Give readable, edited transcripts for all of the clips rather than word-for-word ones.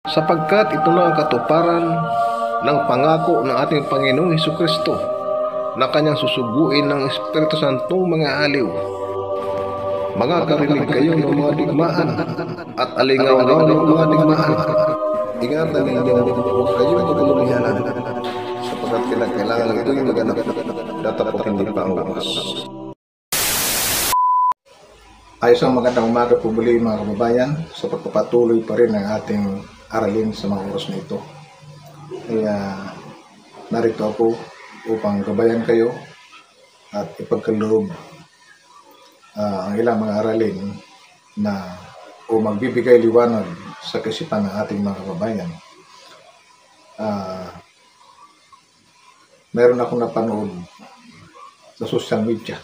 sapagkat ito na ang katuparan ng pangako ng ating Panginoong Hesukristo na kanyang susuguin ng Espiritu Santong mga aliw. Makakarinig kayo ng mga digmaan at alingaw-ngaw ng mga digmaan. Ingatan ninyo, huwag kayong magulungyanan, sapagkat kailangan ng ito'y maganap, datapot hindi pa ang wakas. Ayos ang magandang umaga po muli mga kababayan sa pagpapatuloy pa rin ng ating aralin sa mga oras na ito. Kaya narito ako upang gabayan kayo at ipagkaloob ang ilang mga aralin na o magbibigay liwanag sa kaisipan ng ating mga kababayan. Meron akong napanood sa social media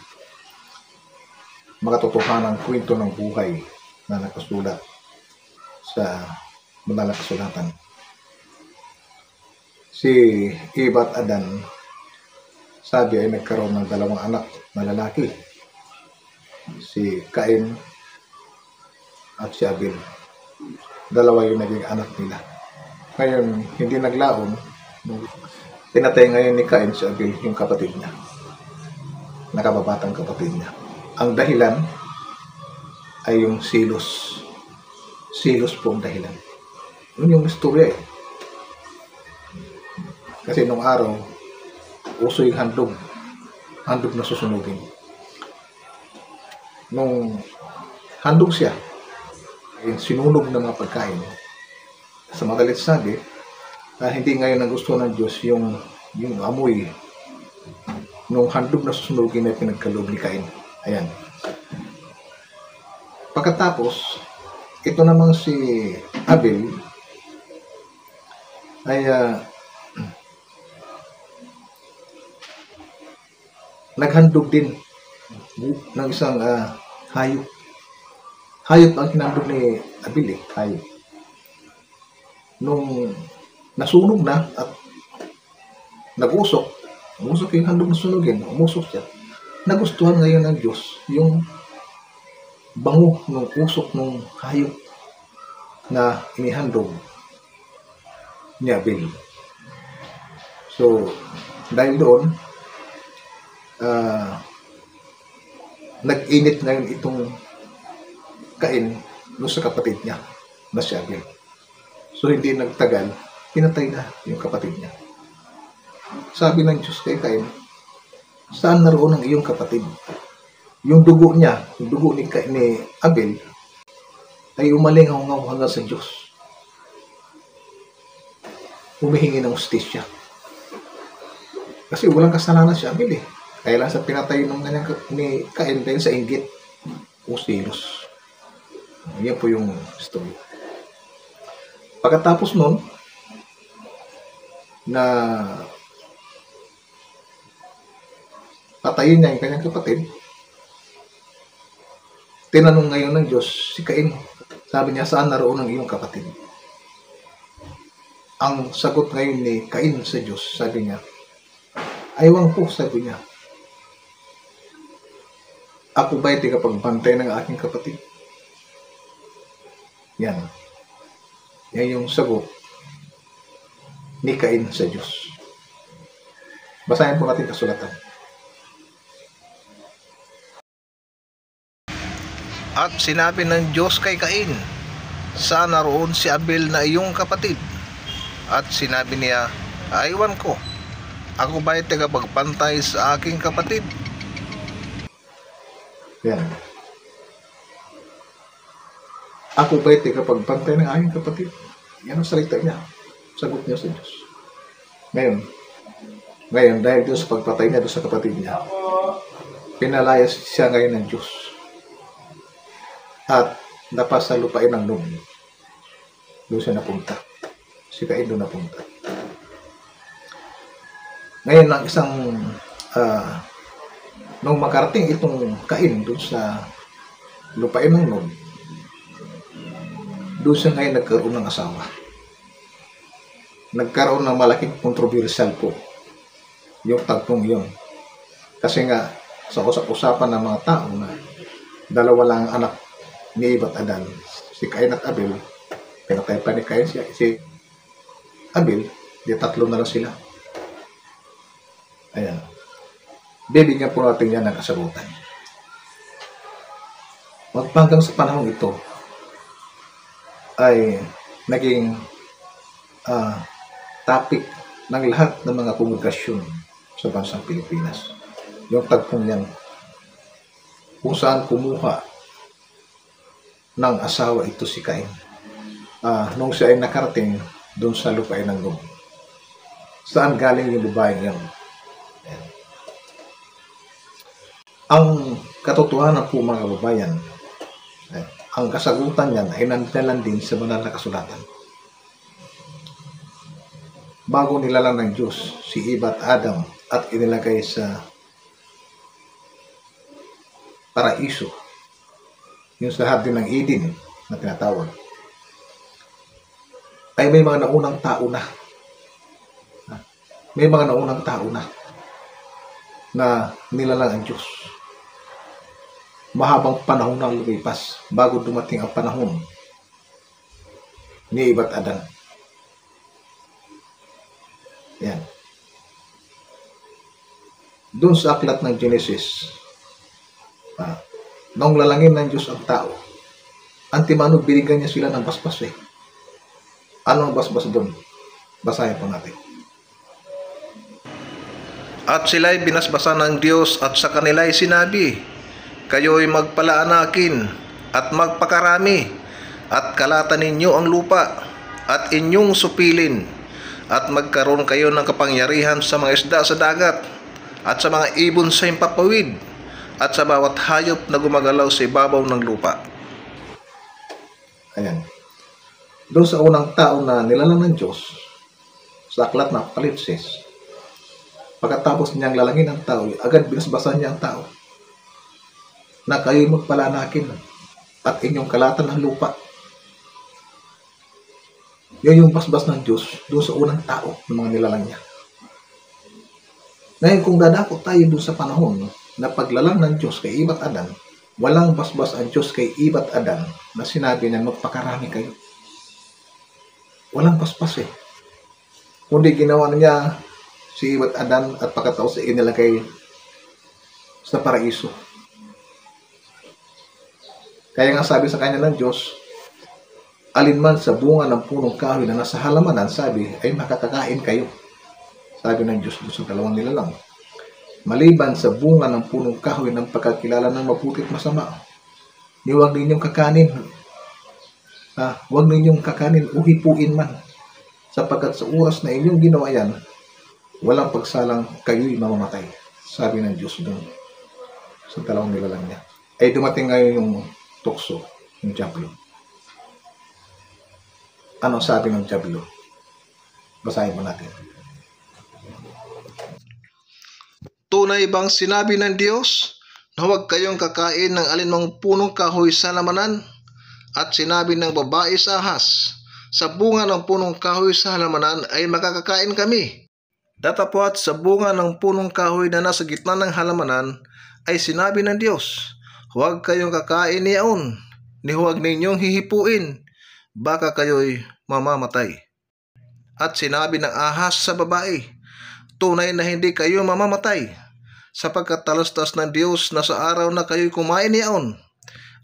mga totohanang kwento ng buhay na nakasulat sa banal na kasulatan. Si Eva at Adan, sabi ay nagkaroon ng dalawang anak na lalaki, si Cain at si Abel. Dalawa yung naging anak nila. Ngayon, hindi naglaon, pinatay ngayon ni Cain si Abel, yung kapatid niya, nakababatang kapatid niya. Ang dahilan ay yung silos. Silos po ang dahilan. Yun yung istorya eh. Kasi nung araw, uso yung handog. Handog na susunugin. Nung handog siya, sinunog ng mga pagkain. Sa madalit sabi, hindi ngayon ang gusto ng Diyos yung amoy. Nung handog na susunugin na pinagkaloob ni Cain. Ayan. Pagkatapos, ito namang si Abel ay naghandog din ng isang hayop. Hayop ang hinandog ni Abel eh. Hayop. Nung nasunog na at nag-usok yung handog na sunugin, umusok siya. Nagustuhan ngayon ng Diyos yung bango ng usok ng hayop na inihandog ni Abel. So, dahil doon, nag-init ngayon itong Cain doon sa kapatid niya na si Abel. So, hindi nagtagal, pinatay na yung kapatid niya. Sabi ng Diyos kay Cain, saan naroon ang iyong kapatid? Yung dugo niya, yung dugo ni Abel, ay umalingaw-ngaw hanggang sa Diyos. Humihingi ng hustisya. Kasi walang kasalanan si Abel eh. Kaya lang sa pinatay ni Cain dahil sa inggit o silos. Yan po yung story. Pagkatapos nun, na patayin niya yung kanyang kapatid, tinanong ngayon ng Diyos si Cain. Sabi niya, saan naroon ang iyong kapatid? Ang sagot ngayon ni Cain sa Diyos, sabi niya, aywan po, sabi niya. Ako ba'y tagapagbantay ng aking kapatid? Yan. Yan yung sagot ni Cain sa Diyos. Basahin po natin kasulatan. At sinabi ng Diyos kay Cain, saan naroon si Abel na iyong kapatid? At sinabi niya, aywan ko, ako ba'y tagapagbantay sa aking kapatid? Yan. Ako ba'y tagapagbantay ng aking kapatid? Yan ang salita niya. Sagot niya sa Diyos. Ngayon, dahil doon sa pagpatay niya doon sa kapatid niya, pinalayas siya ngayon ng Diyos. At napasa lupain ng Nung. Doon siya napunta. Si Cain doon napunta. Ngayon, ang isang nung makarating itong Cain doon sa lupain ng Nung, doon siya ngayon nagkaroon ng asawa. Nagkaroon ng malaking kontrobersyal po yung tagpong yun. Kasi nga, sa usap-usapan ng mga tao na dalawa lang ang anak ni Eva at Adan, si Cain at Abel, pinatay pa ni Cain si Abel, di tatlo na lang sila. Ayan. Bibigyan po natin yan ng kasagutan. Hanggang sa panahon ito ay naging topic ng lahat ng mga kongregasyon sa bansang Pilipinas. Yung tagpong yan kung saan kumuha ng asawa ito si Cain. Nung siya ay nakarating doon sa lupain ng Nod. Saan galing yung babaeng yan? Ang katotohanan po mga kababayan, ang kasagutan niyan ay nandiyan din sa banal na kasulatan. Bago nilalang ng Diyos si Eva at Adam at inilagay sa paraiso, yung sa Hardin ng Eden na tinatawag, ay may mga naunang tao na. May mga naunang tao na nilalang ang Diyos. Mahabang panahon na lumipas bago dumating ang panahon ni Eva at Adan. Yan. Doon sa aklat ng Genesis, nung lalangin ng Diyos ang tao, antimano binigyan niya sila ng basbas eh. Ano ang basbas doon? Basahin po natin. At sila'y binasbasan ng Diyos at sa kanila'y sinabi, kayo'y magpalaanakin at magpakarami at kalatan ninyo ang lupa at inyong supilin at magkaroon kayo ng kapangyarihan sa mga isda sa dagat at sa mga ibon sa himpapawid at sa bawat hayop na gumagalaw sa ibabaw ng lupa. Ayan. Doon sa unang tao na nilalang ng Diyos, sa aklat na Apokalipsis, pagkatapos niyang lalangin ang tao, agad binasbasan niya ang tao na kayo'y magpalanakin at inyong kalatan ng lupa. Yun yung basbas ng Diyos doon sa unang tao ng mga nilalang niya. Ngayon kung dadako tayo doon sa panahon na paglalang ng Diyos kay Eva at Adan, walang basbas ang Diyos kay Eva at Adan na sinabi na magpakarami kayo. Walang basbas eh. Kundi ginawa niya si Eva at Adan at pagkatapos ay inilagay sa paraiso. Kaya nga sabi sa kanya ng Diyos, alinman sa bunga ng punong kahoy na nasa halamanan, sabi, ay makakakain kayo. Sabi ng Diyos sa dalawang nilalang. Maliban sa bunga ng punong kahoy ng pagkakilala ng mabuti at masama, huwag ninyong kakanin. Huwag ninyong kakanin o hipuin man. Sapagkat sa oras na inyong ginawa yan, walang pagsalang kayo'y mamamatay. Sabi ng Diyos doon sa dalawang nilalang niya. Ay dumating ngayon yung tukso, yung Diablo. Ano sabi ng Diablo? Basahin mo natin. Tunay bang sinabi ng Diyos na huwag kayong kakain ng alinmang punong kahoy sa halamanan? At sinabi ng babae sa ahas, sa bunga ng punong kahoy sa halamanan ay makakakain kami. Datapwat sa bunga ng punong kahoy na nasa gitna ng halamanan ay sinabi ng Diyos, huwag kayong kakain niyaon, ni huwag ninyong hihipuin, baka kayo'y mamamatay. At sinabi ng ahas sa babae, tunay na hindi kayo mamamatay, sapagkat talastas ng Diyos na sa araw na kayo'y kumain niyaon,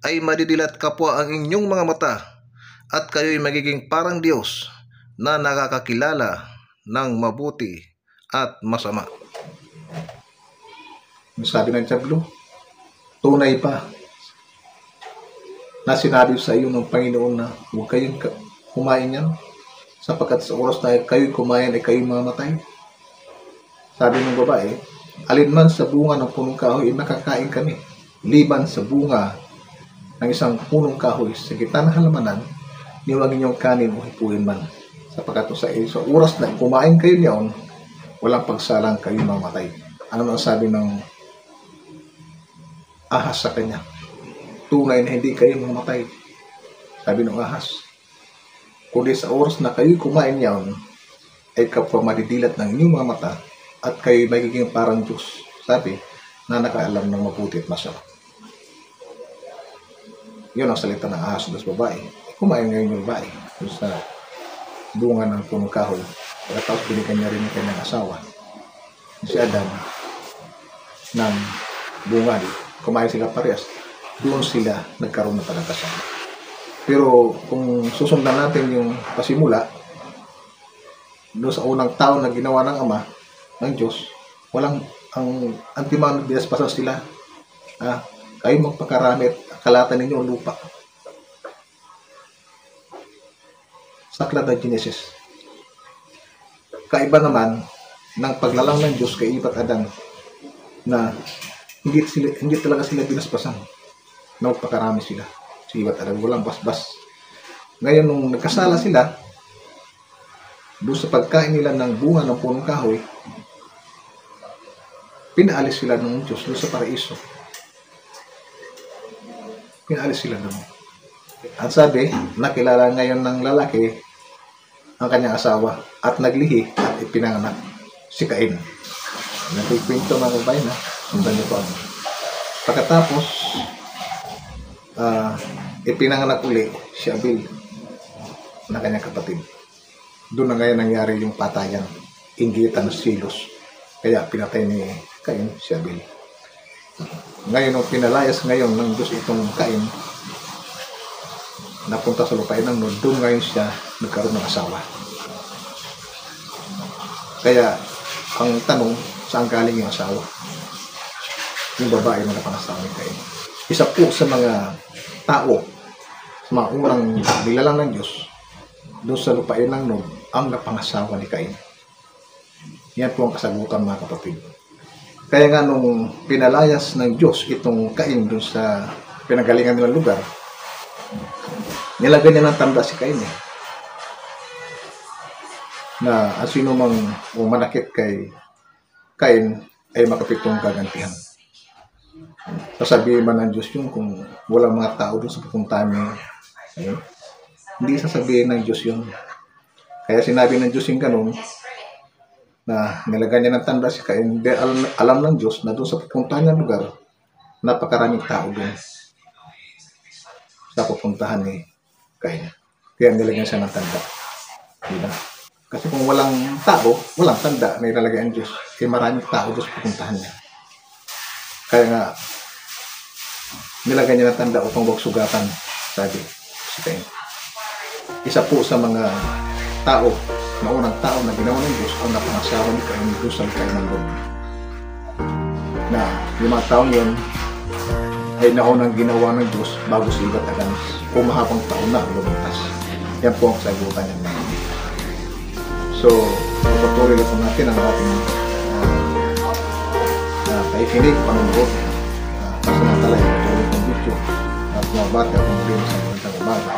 ay madidilat kapwa ang inyong mga mata, at kayo'y magiging parang Diyos na nakakakilala ng mabuti at masama. Sabi ng Diablo, tunay pa na sinabi sa iyo ng Panginoon na huwag kayong kumain yan, sapagkat sa oras na kayo'y kumain ay kayo'y mamatay. Sabi ng babae, alinman sa bunga ng punong kahoy ay nakakain kami, liban sa bunga ng isang punong kahoy sa gitna ng halamanan, huwag ninyong kanin o hipuin man, sapagkat sa oras na kumain kayo niyon, walang pagsalang kayo mamatay. Ano ang sabi ng ahas sa kanya? Tunay na hindi kayo mamatay. Sabi ng ahas, kundi sa oras na kayo kumain niyon, ay kapwa madidilat ng inyong mga mata, at kayo magiging parang Diyos. Sabi, na nakaalam ng mabuti at masama. Yun ang salita ng ahas sa babae. kumain ngayon yung babae doon sa bunga ng punong kahoy. Tapos binigyan niya rin ng kanyang asawa, si Adan, ng bunga. Kumain sila parehas. Doon sila nagkaroon ng palakasan. Pero kung susundan natin yung pasimula, doon sa unang taon na ginawa ng Ama, ng Diyos, walang ang antimano dinaspasan sila. Kayo magpakarami at kalatan ninyo ang lupa. Sa aklat ng Genesis. Kaiba naman ng paglalang ng Diyos kay Eva at Adan na hindi talaga sila binasbasan na magpakarami sila. Si Eva at Adan, walang basbas. Ngayon, nung nagkasala sila, doon sa pagkain nila ng bunga ng punong kahoy, pinaalis sila ng Diyos doon sa paraiso. Pinaalis sila doon. At sabi, nakilala ngayon ng lalaki ang kanyang asawa at naglihi at ipinanganak si Cain. Nagkikwento mga kabayan na, sundan niyo po ako. Pagkatapos, ipinanganak uli si Abel na kanyang kapatid. Doon na ngayon nangyari yung patayan, inggitan, silos. Kaya pinatay ni Cain si Abel. Ngayon, nung pinalayas ngayon ng Diyos itong Cain, napunta sa lupain ng Nod, doon ngayon siya nagkaroon ng asawa. Kaya, ang tanong, saan galing yung asawa? Yung babae na napangasawa ni Cain. Isa po sa mga tao, sa mga unang nilalang ng Diyos, doon sa lupain ng Nod, ang napangasawa ni Cain. Yan po ang kasagutan, mga kapatid. Kaya nga nung pinalayas ng Diyos itong Cain doon sa pinagalingan nilang lugar, nilagay niya ng tanda si Cain na sino mang manakit kay Cain ay makapitong gagantihan. Sasabihin man ng Diyos yun kung walang mga tao doon sa pupuntahan niya. Hindi sasabihin ng Diyos yun. Kaya sinabi ng Diyos yung ganun na nilagay niya ng tanda si Cain. Alam ng Diyos na doon sa pupuntahan niya lugar, napakaraming tao doon sa pupuntahan ni Cain. Kaya nilagyan siya ng tanda. Diba? Kasi kung walang tao, walang tanda na ilalagay ang Diyos, kaya maraming tao doon sa pupuntahan niya. Kaya nga, nilagyan niya ng tanda upang huwag sugatan, sabi si Cain. Isa po sa mga tao, maunang tao na ginawa ng Diyos ang napangasawa ni Cain doon sa lupain ng Nod. Na yung mga taong yun ay naunang ginawa ng Diyos bago si Eva at Adan. Mahabang taon na lumipas. Yan po ang kasagutan niya. So, patuloy lang po natin ang ating paikinig, panunod, pasamantala yung patuloy ng video at mga bata kung rin sa magandang umaga.